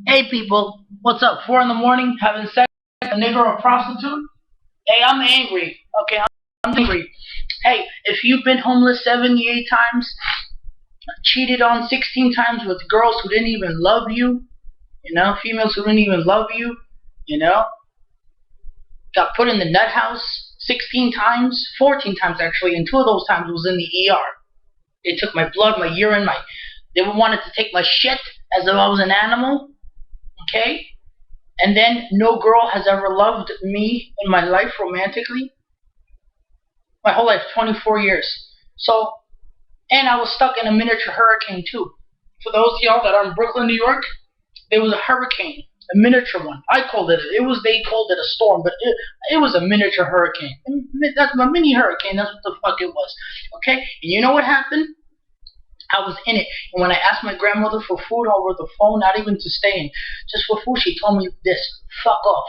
Hey people, what's up? 4 in the morning, having sex with a nigga or a prostitute? Hey, I'm angry. Okay, I'm angry. Hey, if you've been homeless 78 times, cheated on 16 times with girls who didn't even love you, females who didn't even love you, you know, got put in the nut house 16 times, 14 times actually, and 2 of those times was in the ER. They took my blood, my urine, they wanted to take my shit as if I was an animal, okay? And then no girl has ever loved me in my life romantically. My whole life, 24 years. So, and I was stuck in a miniature hurricane too. For those of y'all that are in Brooklyn, New York, there was a hurricane, a miniature one. They called it a storm, but it was a miniature hurricane. That's a mini hurricane, that's what the fuck it was. Okay? And you know what happened? I was in it. And when I asked my grandmother for food over the phone, not even to stay in, just for food, she told me this: fuck off.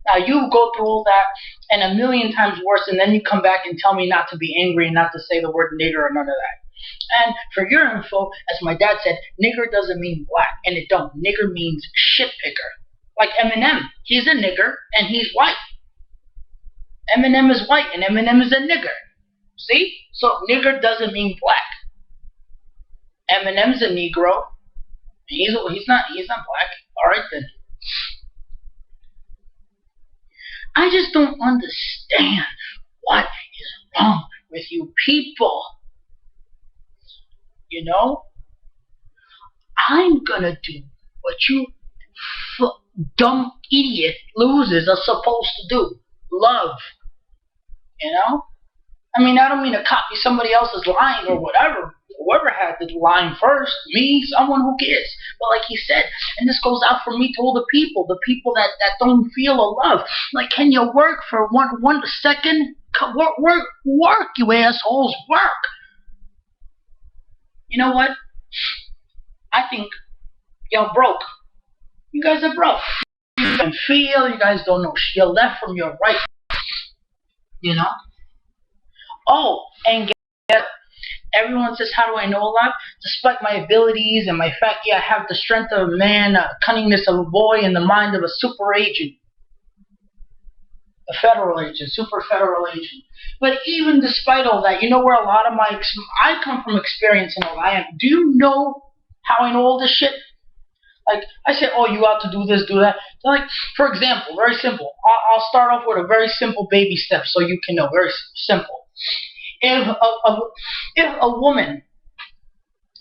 Now you go through all that and a million times worse, and then you come back and tell me not to be angry and not to say the word nigger or none of that. And for your info, as my dad said, nigger doesn't mean black, and it don't. Nigger means shit picker. Like Eminem, he's a nigger and he's white. Eminem is white and Eminem is a nigger. See? So nigger doesn't mean black. Eminem's a Negro. He's not black. All right then. I just don't understand what is wrong with you people. You know, I'm gonna do what you dumb idiot losers are supposed to do. Love. You know? I mean, I don't mean to copy somebody else's line or whatever. Whoever had the line first, me, someone, who cares? But like he said, and this goes out for me to all the people that don't feel a love. Like, can you work for one second? Work, you assholes, work. You know what? I think y'all broke. You guys are broke. You can feel, you guys don't know your left from your right. You know? Oh, and everyone says, how do I know a lot? Despite my abilities and my fact, I have the strength of a man, cunningness of a boy, and the mind of a super agent. A federal agent, super federal agent. But even despite all that, you know where a lot of I come from experience and all I am. Do you know how I know all this shit? Like, I say, oh, you ought to do this, do that. They're like, for example, very simple. I'll start off with a very simple baby step so you can know. Very simple. If a woman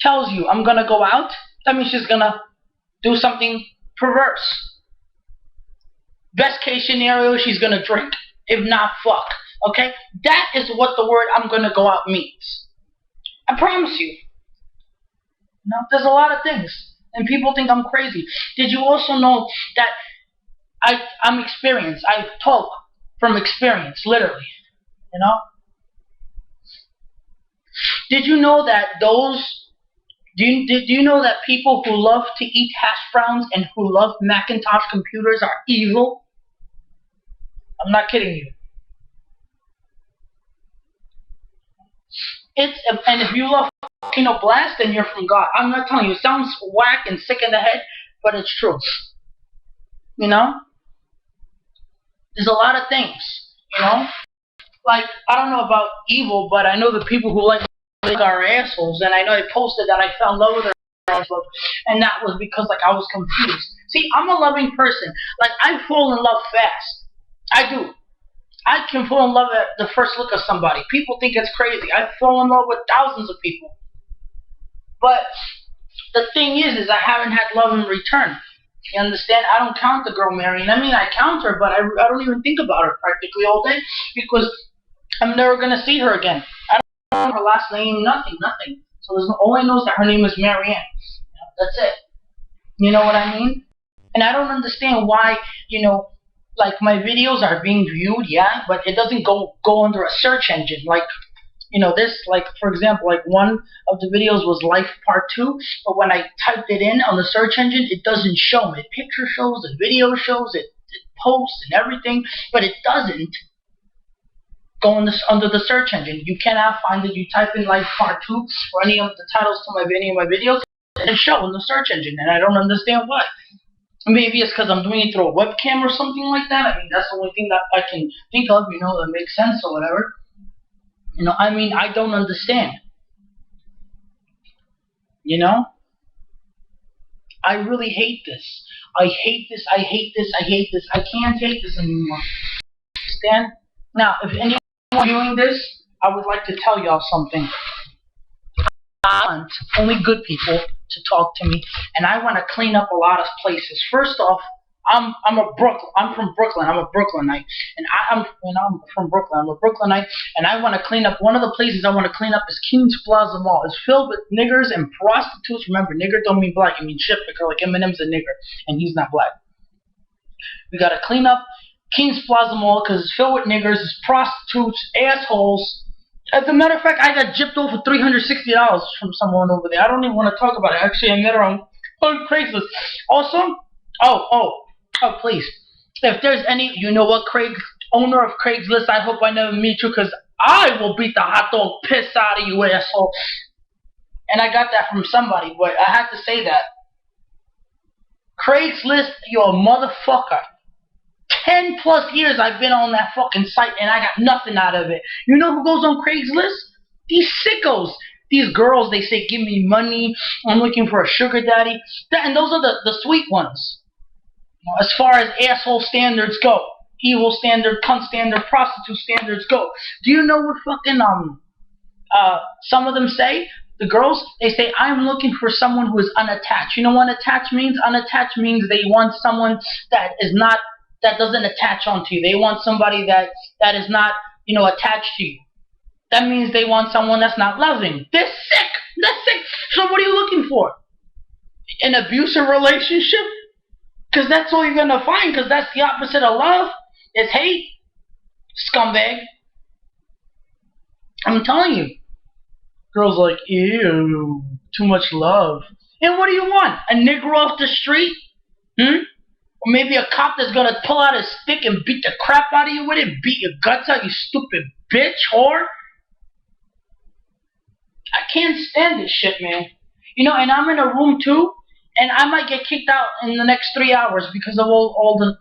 tells you, I'm going to go out, that means she's going to do something perverse. Best case scenario, she's going to drink. If not, fuck. Okay? That is what the word I'm going to go out means. I promise you. No, there's a lot of things. And people think I'm crazy. Did you also know that I'm experienced? I talk from experience, literally. You know? Did you know that do you know that people who love to eat hash browns and who love Macintosh computers are evil? I'm not kidding you. And if you love Blast, then you're from God. I'm not telling you. It sounds whack and sick in the head, but it's true. You know? There's a lot of things, you know? Like, I don't know about evil, but I know the people who like are assholes, and I know they posted that I fell in love with her, and that was because, like, I was confused. See, I'm a loving person. Like, I fall in love fast. I do. I can fall in love at the first look of somebody. People think it's crazy. I fall in love with thousands of people. But the thing is I haven't had love in return. You understand? I don't count the girl marrying. I mean, I count her, but I don't even think about her practically all day because I'm never going to see her again. I don't know her last name, nothing. So all I know is that her name is Marianne. That's it. You know what I mean? And I don't understand why, like, my videos are being viewed, yeah, but it doesn't go under a search engine. Like, this, like, for example, like, one of the videos was Life Part 2, but when I typed it in on the search engine, it doesn't show me. Picture shows, the video shows, it posts and everything, but it doesn't go under the search engine. You cannot find it. You type in Life Part 2 or any of the titles to any of my videos, and it shows in the search engine, and I don't understand why. Maybe it's because I'm doing it through a webcam or something like that. I mean, that's the only thing that I can think of, that makes sense or whatever. I mean, I don't understand. You know? I really hate this. I hate this. I hate this. I hate this. I can't take this anymore. Understand? Now, if anyone doing this, I would like to tell y'all something. I want only good people to talk to me, and I want to clean up a lot of places. First off, I'm from Brooklyn. I'm a Brooklynite, and I'm from Brooklyn. I'm a Brooklynite, and I want to clean up. One of the places I want to clean up is Kings Plaza Mall. It's filled with niggers and prostitutes. Remember, nigger don't mean black. It means shit, because like Eminem's a nigger, and he's not black. We gotta clean up Kings Plaza Mall because it's filled with niggers, it's prostitutes, assholes. As a matter of fact, I got gypped over $360 from someone over there. I don't even want to talk about it. Actually, I met her on Craigslist. Also, oh, please. If there's any, Craig, owner of Craigslist, I hope I never meet you because I will beat the hot dog piss out of you, asshole. And I got that from somebody, but I had to say that. Craigslist, you're a motherfucker. 10 plus years I've been on that fucking site and I got nothing out of it. You know who goes on Craigslist? These sickos. These girls, they say, give me money. I'm looking for a sugar daddy. And those are the sweet ones. As far as asshole standards go. Evil standard, cunt standard, prostitute standards go. Do you know what fucking some of them say? The girls, they say, I'm looking for someone who is unattached. You know what unattached means? Unattached means they want someone that doesn't attach onto you. They want somebody that is not, attached to you. That means they want someone that's not loving. They're sick. They're sick. So what are you looking for? An abusive relationship? Because that's all you're going to find, because that's the opposite of love. It's hate. Scumbag. I'm telling you. Girls like, ew, too much love. And what do you want? A nigger off the street? Or maybe a cop that's gonna pull out his stick and beat the crap out of you with it, beat your guts out, you stupid bitch, whore. I can't stand this shit, man. And I'm in a room too, and I might get kicked out in the next 3 hours because of all the,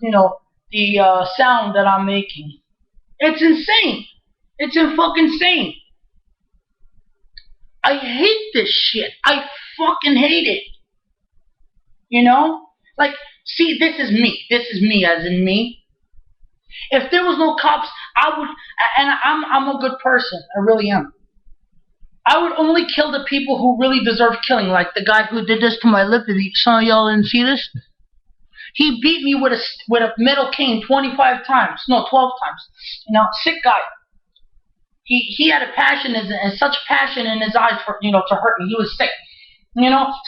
the sound that I'm making. It's insane. It's fucking insane. I hate this shit. I fucking hate it. Like, see, this is me. This is me, as in me. If there was no cops, I would, and I'm a good person. I really am. I would only kill the people who really deserve killing, like the guy who did this to my lip. Some of y'all didn't see this. He beat me with a metal cane 25 times. No, 12 times. Sick guy. He had a passion and such passion in his eyes for, to hurt me. He was sick.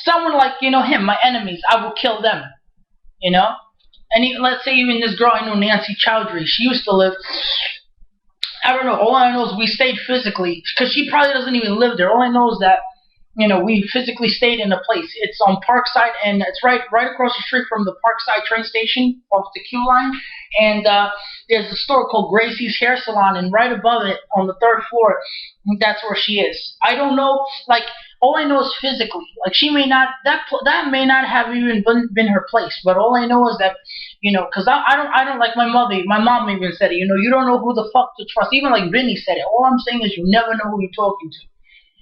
Someone like, him, my enemies, I will kill them. And let's say even this girl I know, Nancy Chowdhury, she used to live, I don't know, all I know is we stayed physically, because she probably doesn't even live there. All I know is that, we physically stayed in a place. It's on Parkside, and it's right across the street from the Parkside train station off the Q line. And there's a store called Gracie's Hair Salon, and right above it on the 3rd floor, that's where she is. I don't know, like, all I know is physically. Like, she may not, that may not have even been her place, but all I know is that, because I don't like my mom even said it, you don't know who the fuck to trust. Even like Vinny said it. All I'm saying is you never know who you're talking to.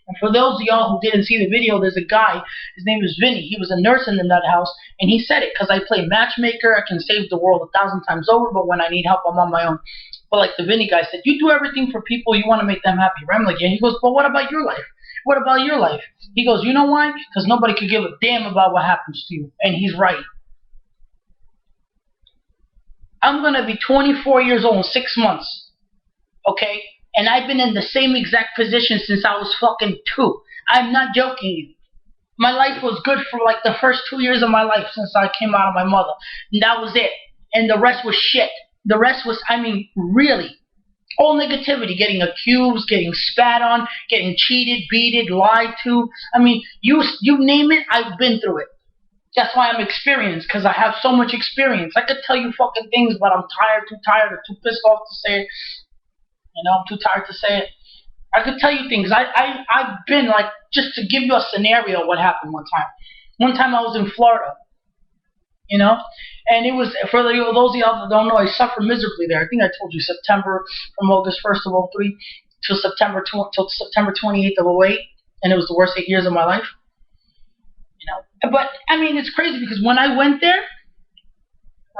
And for those of y'all who didn't see the video, there's a guy, his name is Vinny. He was a nurse in the nut house, and he said it, because I play matchmaker, I can save the world 1,000 times over, but when I need help, I'm on my own. But like the Vinny guy said, you do everything for people, you want to make them happy, right? I'm like, yeah. He goes, but what about your life? What about your life? He goes, you know why? Because nobody could give a damn about what happens to you. And he's right. I'm going to be 24 years old in 6 months. Okay? And I've been in the same exact position since I was fucking 2. I'm not joking you. My life was good for like the first 2 years of my life since I came out of my mother. And that was it. And the rest was shit. The rest was, really, all negativity. Getting accused, getting spat on, getting cheated, beaten, lied to. You name it, I've been through it. That's why I'm experienced, because I have so much experience. I could tell you fucking things, but I'm too tired, or too pissed off to say it. I'm too tired to say it. I could tell you things. I've been like, just to give you a scenario, what happened one time. One time I was in Florida. you know. And it was, for those of y'all that don't know, I suffered miserably there. I think I told you September, from August 1st of '03 till September 28th of '08, and it was the worst 8 years of my life. You know, but I mean, it's crazy because when I went there,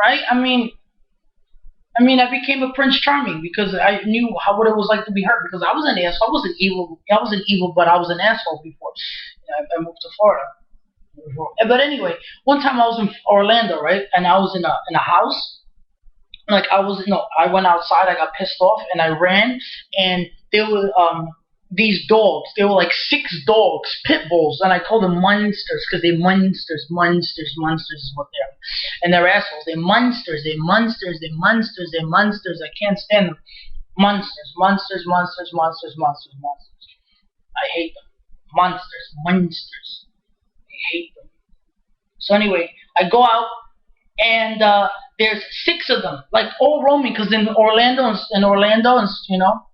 right? I became a Prince Charming because I knew what it was like to be hurt. Because I was an asshole. I wasn't evil. I wasn't evil, but I was an asshole before. I moved to Florida. But anyway, one time I was in Orlando, right? And I was in a house. Like I went outside. I got pissed off and I ran. And there were these dogs. There were like 6 dogs, pit bulls, and I called them monsters because they monsters is what they are. And they're assholes. They're monsters. I can't stand them. Monsters. I hate them. Monsters. I hate them. So anyway, I go out and there's 6 of them, like all roaming, because in Orlando, you know,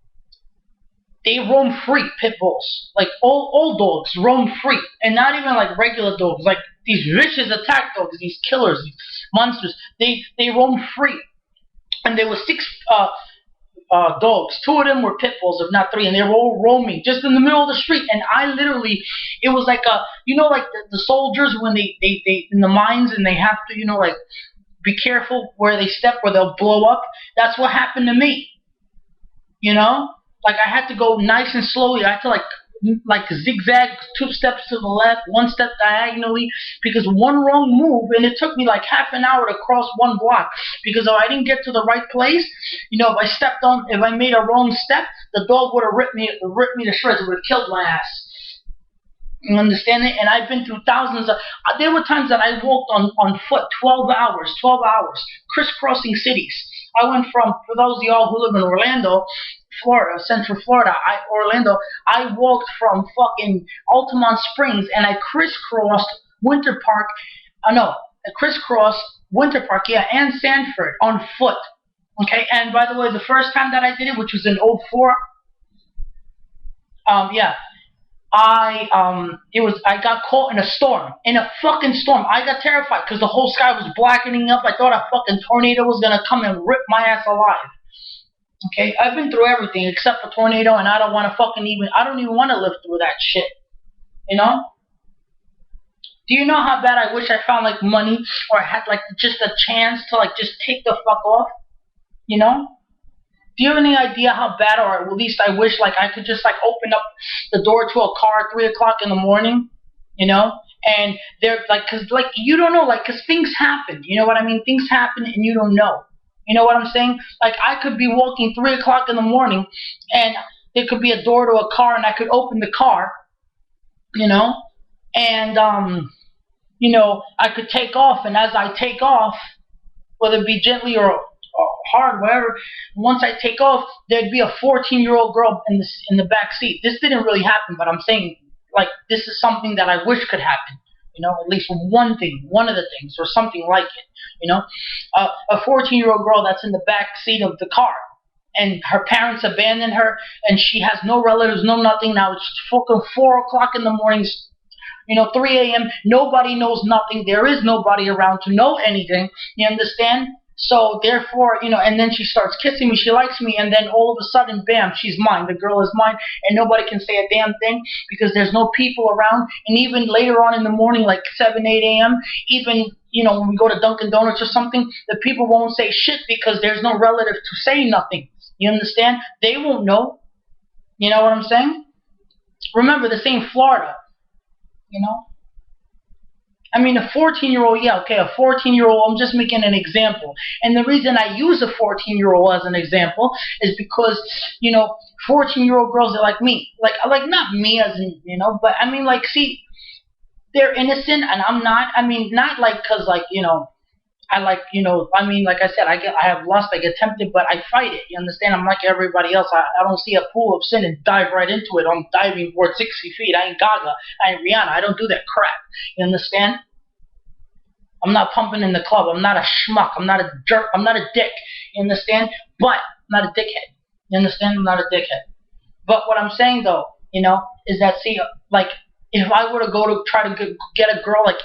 they roam free, pit bulls. Like all dogs roam free. And not even like regular dogs, like these vicious attack dogs, these killers, these monsters. They roam free. And there were 6 dogs. 2 of them were pit bulls, if not 3, and they were all roaming just in the middle of the street. And I literally, it was like like the soldiers when they in the mines and they have to, like, be careful where they step, where they'll blow up. That's what happened to me. You know? Like, I had to go nice and slowly. I had to like zigzag, 2 steps to the left, 1 step diagonally, because one wrong move, and it took me like half an hour to cross 1 block, because if I didn't get to the right place, if I made a wrong step, the dog would have ripped me to shreds. It would have killed my ass. You understand it? And I've been through thousands of, there were times that I walked on foot 12 hours, crisscrossing cities. I went from, for those of y'all who live in Orlando, Florida, Central Florida, I walked from fucking Altamont Springs and I crisscrossed Winter Park, and Sanford on foot. Okay, and by the way, the first time that I did it, which was in '04, I got caught in a fucking storm. I got terrified because the whole sky was blackening up. I thought a fucking tornado was gonna come and rip my ass alive. Okay, I've been through everything except for tornado, and I don't even want to live through that shit. You know? Do you know how bad I wish I found like money, or I had like just a chance to like just take the fuck off? You know? Do you have any idea how bad, or at least I wish like I could just like open up the door to a car at 3 o'clock in the morning, you know? And they're like, cause like you don't know, like, cause things happen. You know what I mean? Things happen and you don't know. You know what I'm saying? Like, I could be walking 3 o'clock in the morning and there could be a door to a car and I could open the car, you know, and, I could take off, and as I take off, whether it be gently or hard, whatever, once I take off, there'd be a 14-year-old girl in the back seat. This didn't really happen, but I'm saying, like, this is something that I wish could happen. You know, at least one of the things, or something like it. You know, a 14-year-old girl that's in the back seat of the car, and her parents abandoned her, and she has no relatives, no nothing. Now it's fucking 4 o'clock in the morning, 3 a.m. Nobody knows nothing. There is nobody around to know anything. You understand? So therefore, and then she starts kissing me. She likes me, and then all of a sudden, bam, she's mine. The girl is mine, and nobody can say a damn thing because there's no people around. And even later on in the morning, like 7, 8 a.m., even when we go to Dunkin' Donuts or something, the people won't say shit because there's no relative to say nothing. You understand? They won't know. You know what I'm saying? Remember, this ain't Florida. I mean, a 14-year-old, a 14-year-old, I'm just making an example. And the reason I use a 14-year-old as an example is because, 14-year-old girls are like me. Like not me as in, but I mean, like, see, they're innocent and I'm not. I mean, not like, cause like, I like, I mean, like I said, I have lust, I get tempted, but I fight it. You understand? I'm like everybody else. I don't see a pool of sin and dive right into it. I'm diving board 60 feet. I ain't Gaga. I ain't Rihanna. I don't do that crap. You understand? I'm not pumping in the club. I'm not a schmuck. I'm not a jerk. I'm not a dick. You understand? But I'm not a dickhead. You understand? I'm not a dickhead. But what I'm saying, though, is that, see, like, if I were to go to try to get a girl, like,